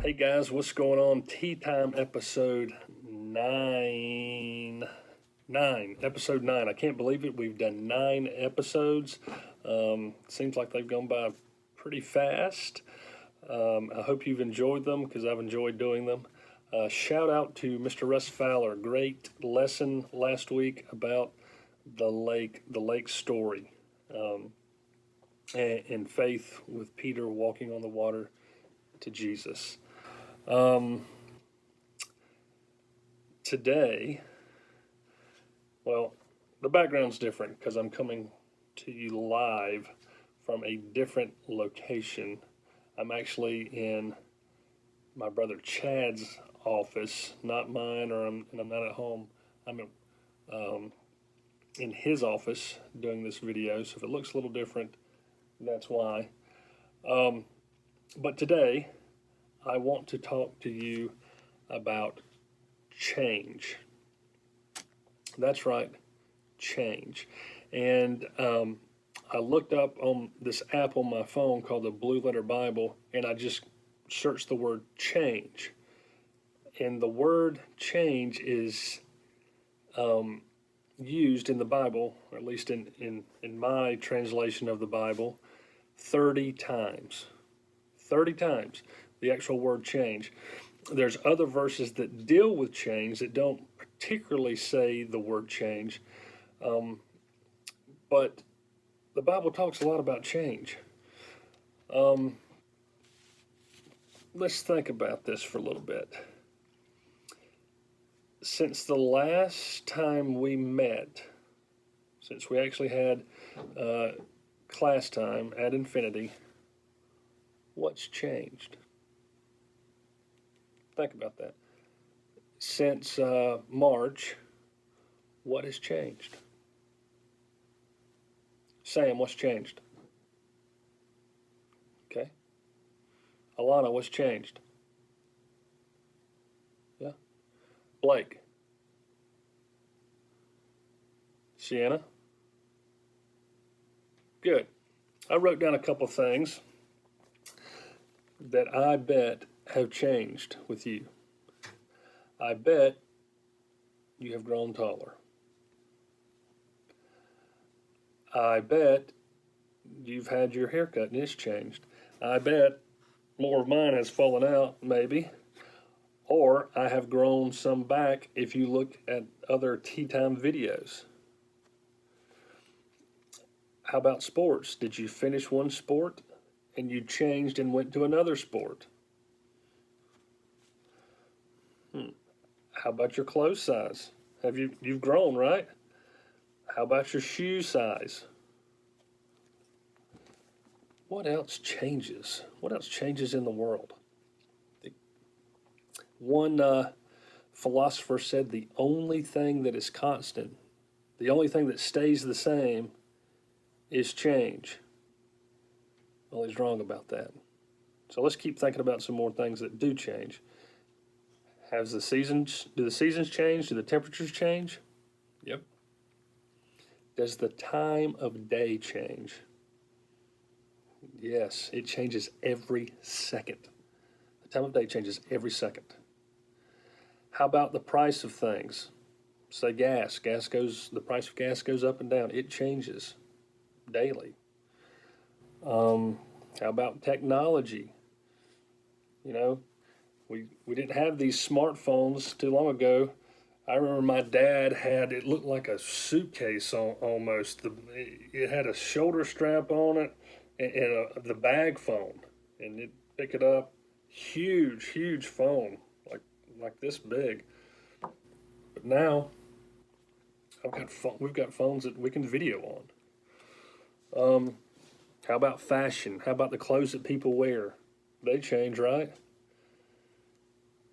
Hey guys, what's going on? Tea Time episode 9. Episode 9. I can't believe it. We've done 9 episodes. Seems like they've gone by pretty fast. I hope you've enjoyed them because I've enjoyed doing them. Shout out to Mr. Russ Fowler. Great lesson last week about the lake story, and faith with Peter walking on the water to Jesus. Today, well, the background's different because I'm coming to you live from a different location. I'm actually in my brother Chad's office, not mine, and I'm not at home. I'm in his office doing this video, so if it looks a little different, that's why. But today, I want to talk to you about change. That's right, change. And I looked up on this app on my phone called the Blue Letter Bible, and I just searched the word change. And the word change is used in the Bible, or at least in my translation of the Bible, 30 times. 30 times, the actual word change. There's other verses that deal with change that don't particularly say the word change, but the Bible talks a lot about change. Let's think about this for a little bit. Since the last time we met, since we actually had class time at Infinity, what's changed? Think about that. Since March, what has changed? Sam, what's changed? Okay. Alana, what's changed? Yeah. Blake. Sienna. Good. I wrote down a couple things that I bet have changed with you. I bet you have grown taller. I bet you've had your haircut and it's changed. I bet more of mine has fallen out, maybe. Or I have grown some back if you look at other Tea Time videos. How about sports? Did you finish one sport and you changed and went to another sport? How about your clothes size? You've grown, right? How about your shoe size? What else changes? What else changes in the world? One philosopher said the only thing that is constant, the only thing that stays the same, is change. Well, he's wrong about that. So let's keep thinking about some more things that do change. Do the seasons change? Do the temperatures change? Yep. Does the time of day change? Yes, it changes every second. The time of day changes every second. How about the price of things? Say gas. The price of gas goes up and down. It changes daily. How about technology? You know, we didn't have these smartphones too long ago. I remember my dad it looked like a suitcase almost. It had a shoulder strap on it and the bag phone, and you'd pick it up. Huge phone, like this big. But now we've got phones that we can video on. How about fashion? How about the clothes that people wear? They change, right?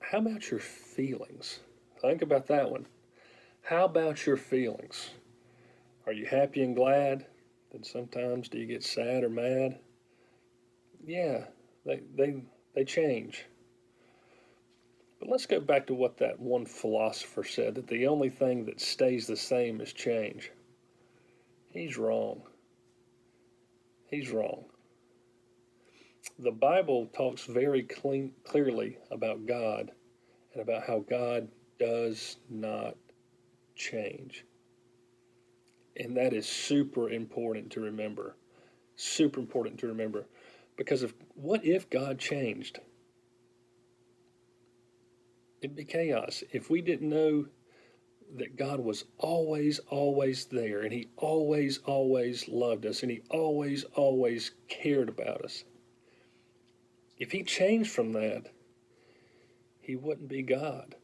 How about your feelings? Think about that one. How about your feelings? Are you happy and glad? Then sometimes do you get sad or mad? Yeah, they change. But let's go back to what that one philosopher said, that the only thing that stays the same is change. He's wrong. He's wrong. The Bible talks very clearly about God and about how God does not change. And that is super important to remember. Super important to remember. Because what if God changed? It'd be chaos. If we didn't know that God was always, always there, and He always, always loved us, and He always, always cared about us. If He changed from that, He wouldn't be God.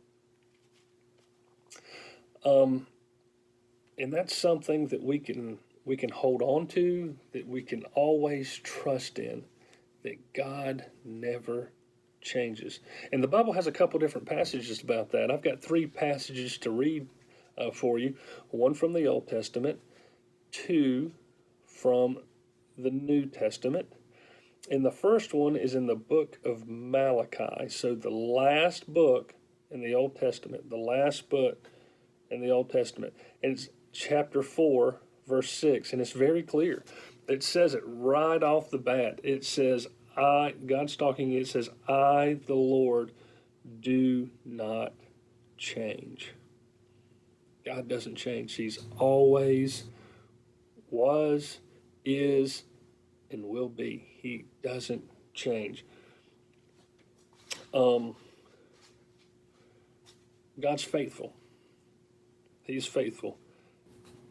And that's something that we can hold on to, that we can always trust in, that God never changes. And the Bible has a couple different passages about that. I've got 3 passages to read for you. One from the Old Testament, 2 from the New Testament. And the first one is in the book of Malachi. So the last book in the Old Testament, and it's chapter 4, verse 6, and it's very clear. It says it right off the bat. It says, God's talking, it says, I, the Lord, do not change. God doesn't change. He's always was, is, and will be. He doesn't change. God's faithful. He's faithful.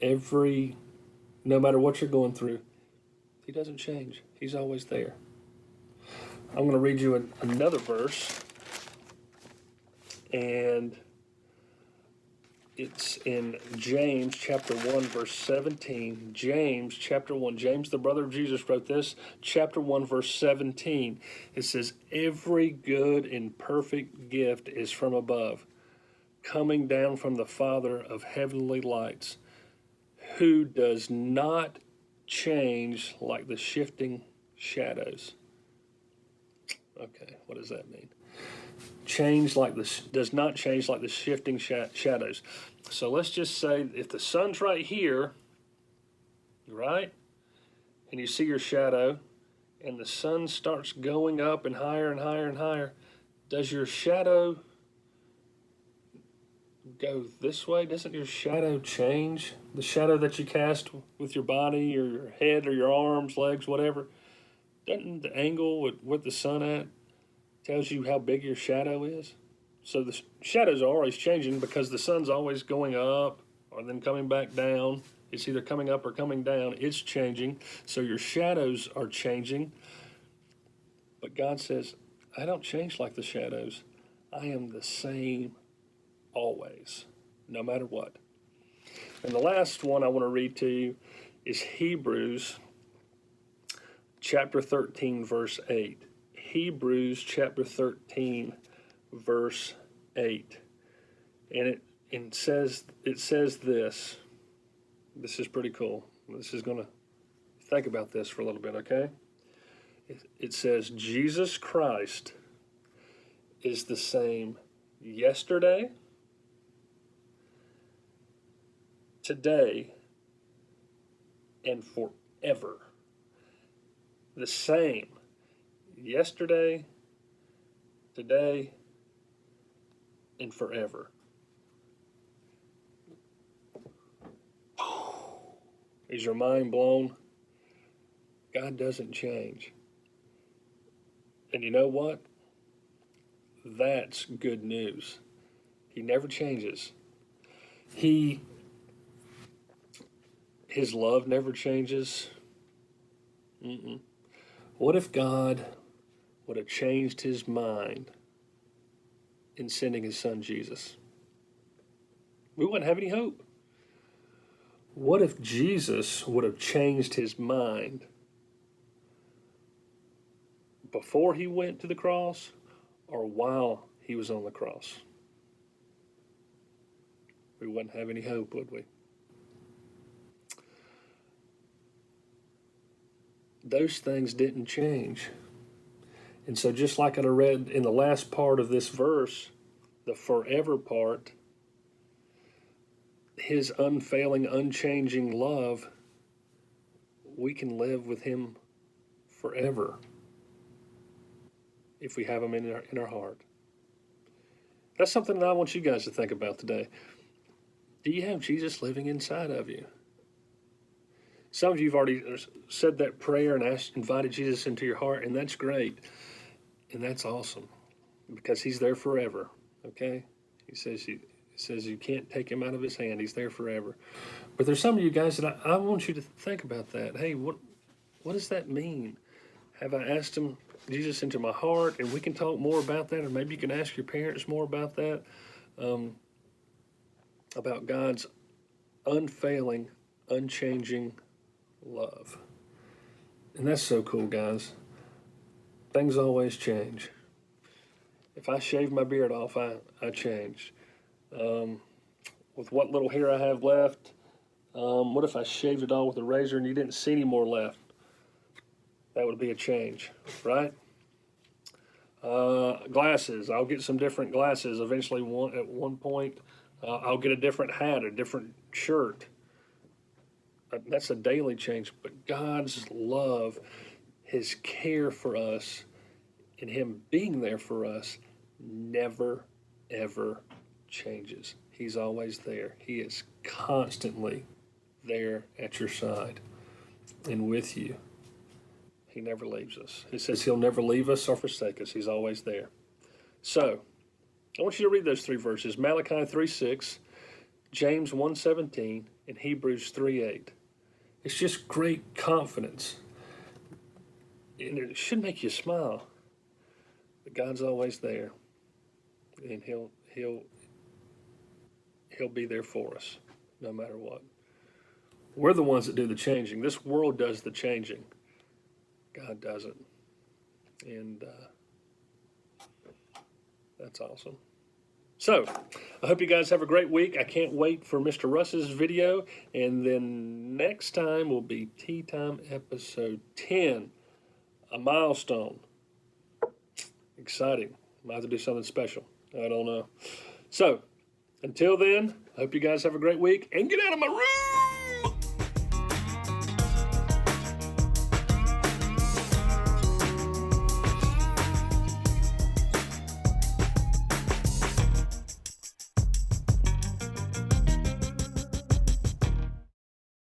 No matter what you're going through, He doesn't change. He's always there. I'm going to read you another verse, and it's in James chapter 1, verse 17. James chapter 1. James, the brother of Jesus, wrote this. Chapter 1, verse 17. It says, every good and perfect gift is from above, coming down from the Father of heavenly lights, who does not change like the shifting shadows. Okay, what does that mean? Does not change like the shifting shadows. So let's just say if the sun's right here, right, and you see your shadow, and the sun starts going up and higher and higher and higher, does your shadow go this way? Doesn't your shadow change? The shadow that you cast with your body or your head or your arms, legs, whatever, doesn't the angle with the sun at tells you how big your shadow is? So the shadows are always changing because the sun's always going up or then coming back down. It's either coming up or coming down. It's changing. So your shadows are changing. But God says, I don't change like the shadows. I am the same always, no matter what. And the last one I want to read to you is Hebrews chapter 13, verse 8. Hebrews chapter 13, verse 8. And it says this. This is pretty cool. This is going to think about this for a little bit, okay? It says, Jesus Christ is the same yesterday, today, and forever. The same yesterday, today, and forever. Is your mind blown? God doesn't change. And you know what? That's good news. He never changes. His love never changes. What if God would have changed His mind in sending His Son Jesus? We wouldn't have any hope. What if Jesus would have changed His mind before He went to the cross or while He was on the cross? We wouldn't have any hope, would we? Those things didn't change. And so just like I read in the last part of this verse, the forever part, His unfailing, unchanging love, we can live with Him forever. if we have him in our heart. That's something that I want you guys to think about today. Do you have Jesus living inside of you? Some of you have already said that prayer and invited Jesus into your heart, and that's great. And that's awesome because he's there forever, okay? He says you can't take him out of his hand. He's there forever. But there's some of you guys that I want you to think about that. Hey, what does that mean? Have I asked him, Jesus, into my heart? And we can talk more about that, or maybe you can ask your parents more about that, about God's unfailing, unchanging love. And that's so cool, guys. Things always change. If I shave my beard off, I change. With what little hair I have left, what if I shaved it all with a razor and you didn't see any more left? That would be a change, right? Glasses. I'll get some different glasses eventually. At one point, I'll get a different hat, a different shirt. That's a daily change. But God's love, his care for us, and him being there for us never, ever changes. He's always there. He is constantly there at your side and with you. He never leaves us. He says he'll never leave us or forsake us. He's always there. So, I want you to read those 3 verses, Malachi 3:6, James 1:17, and Hebrews 3:8. It's just great confidence. And it should make you smile. But God's always there. And he'll be there for us, no matter what. We're the ones that do the changing. This world does the changing. God doesn't. And that's awesome. So, I hope you guys have a great week. I can't wait for Mr. Russ's video. And then next time will be Tea Time episode 10. A milestone. Exciting. Might have to do something special. I don't know. So, until then, I hope you guys have a great week. And get out of my room!